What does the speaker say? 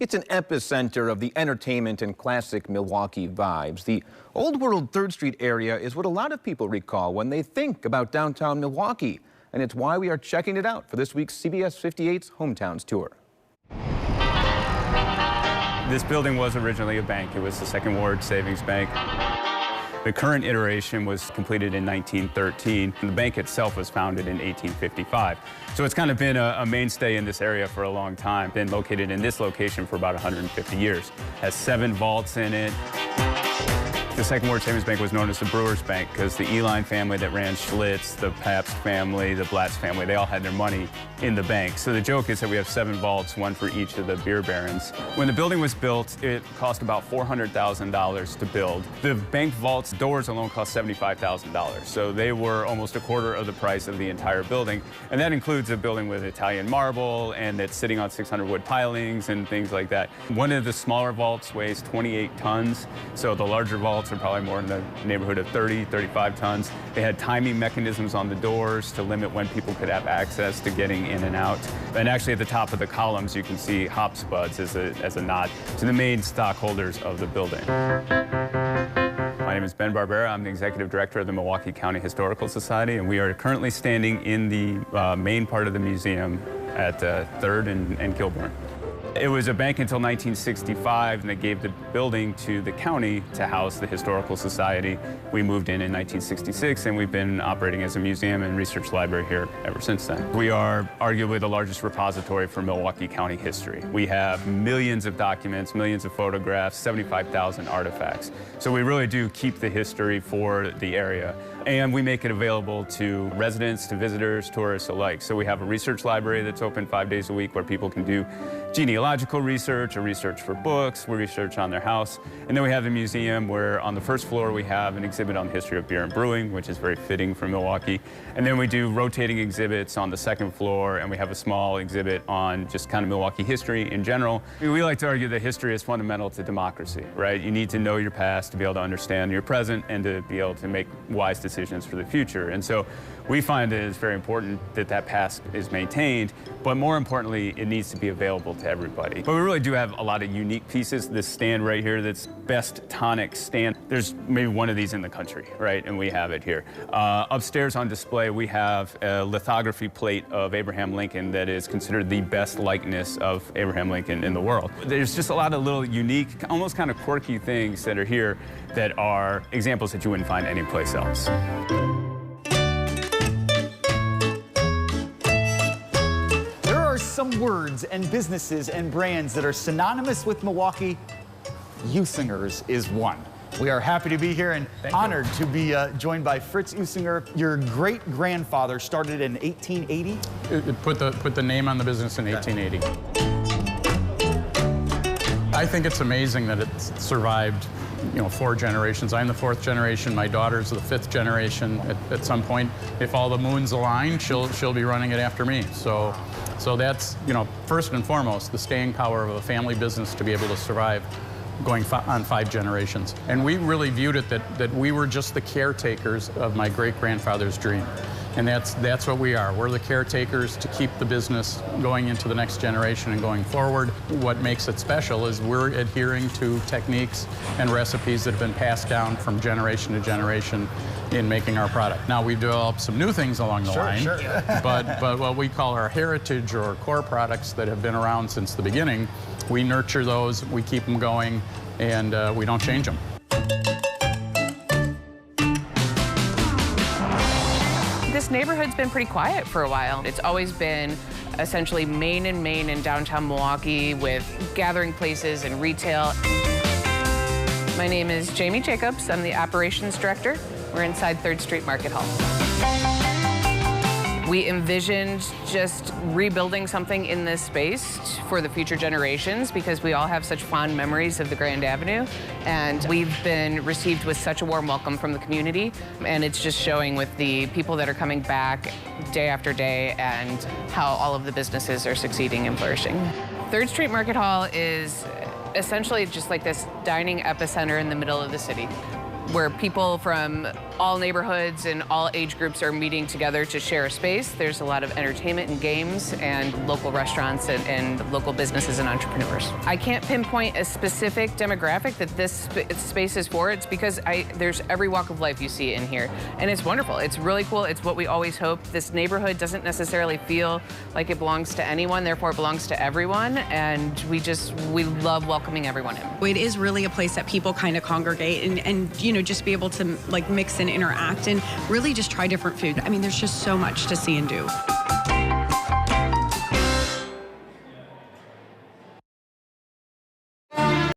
It's an epicenter of the entertainment and classic Milwaukee vibes. The Old World 3rd Street area is what a lot of people recall when they think about downtown Milwaukee. And it's why we are checking it out for this week's CBS 58's Hometowns Tour. This building was originally a bank. It was the Second Ward Savings Bank. The current iteration was completed in 1913. The bank itself was founded in 1855. So it's kind of been a mainstay in this area for a long time. Been located in this location for about 150 years. Has 7 vaults in it. The Second Ward Savings Bank was known as the Brewers Bank because the Eline family that ran Schlitz, the Pabst family, the Blatz family, they all had their money in the bank. So the joke is that we have 7 vaults, 1 for each of the beer barons. When the building was built, it cost about $400,000 to build. The bank vault's doors alone cost $75,000. So they were almost a quarter of the price of the entire building. And that includes a building with Italian marble and that's sitting on 600 wood pilings and things like that. One of the smaller vaults weighs 28 tons. So the larger vaults are probably more in the neighborhood of 30, 35 tons. They had timing mechanisms on the doors to limit when people could have access to getting in and out. And actually at the top of the columns, you can see hop spuds as a nod to the main stockholders of the building. My name is Ben Barbera. I'm the Executive Director of the Milwaukee County Historical Society, and we are currently standing in the main part of the museum at 3rd and Kilbourne. It was a bank until 1965, and they gave the building to the county to house the Historical Society. We moved in 1966, and we've been operating as a museum and research library here ever since then. We are arguably the largest repository for Milwaukee County history. We have millions of documents, millions of photographs, 75,000 artifacts. So we really do keep the history for the area. And we make it available to residents, to visitors, tourists alike. So we have a research library that's open 5 days a week where people can do genealogical research or research for books, research on their house. And then we have the museum where on the first floor we have an exhibit on the history of beer and brewing, which is very fitting for Milwaukee. And then we do rotating exhibits on the second floor, and we have a small exhibit on just kind of Milwaukee history in general. We like to argue that history is fundamental to democracy, right? You need to know your past to be able to understand your present and to be able to make wise decisions for the future. And so we find that it's very important that that past is maintained, but more importantly, it needs to be available to everybody. But we really do have a lot of unique pieces. This stand right here, that's best tonic stand. There's maybe one of these in the country, right? And we have it here. Upstairs on display, we have a lithography plate of Abraham Lincoln that is considered the best likeness of Abraham Lincoln in the world. There's just a lot of little unique, almost kind of quirky things that are here that are examples that you wouldn't find anyplace else. Some words and businesses and brands that are synonymous with Milwaukee. Usingers is one. We are happy to be here and honored to be joined by Fritz Usinger. Your great-grandfather started in 1880? Put the name on the business in 1880. I think it's amazing that it's survived, 4 generations. I'm the 4th generation. My daughter's the 5th generation. At some point, if all the moons align, she'll be running it after me. So that's, first and foremost, the staying power of a family business to be able to survive going on 5 generations. And we really viewed it that we were just the caretakers of my great-grandfather's dream. And that's what we are. We're the caretakers to keep the business going into the next generation and going forward. What makes it special is we're adhering to techniques and recipes that have been passed down from generation to generation in making our product. Now, we've developed some new things along the line, but what we call our heritage or core products that have been around since the beginning, we nurture those, we keep them going, and we don't change them. This neighborhood's been pretty quiet for a while. It's always been essentially Main and Main in downtown Milwaukee with gathering places and retail. My name is Jamie Jacobs. I'm the operations director. We're inside 3rd Street Market Hall. We envisioned just rebuilding something in this space for the future generations because we all have such fond memories of the Grand Avenue, and we've been received with such a warm welcome from the community, and it's just showing with the people that are coming back day after day and how all of the businesses are succeeding and flourishing. 3rd Street Market Hall is essentially just like this dining epicenter in the middle of the city, where people from all neighborhoods and all age groups are meeting together to share a space. There's a lot of entertainment and games and local restaurants and local businesses and entrepreneurs. I can't pinpoint a specific demographic that this space is for. It's because there's every walk of life you see in here. And it's wonderful. It's really cool. It's what we always hope. This neighborhood doesn't necessarily feel like it belongs to anyone, therefore it belongs to everyone. And we love welcoming everyone in. It is really a place that people kind of congregate and you know, just be able to like mix and interact and really just try different food. I mean, there's just so much to see and do.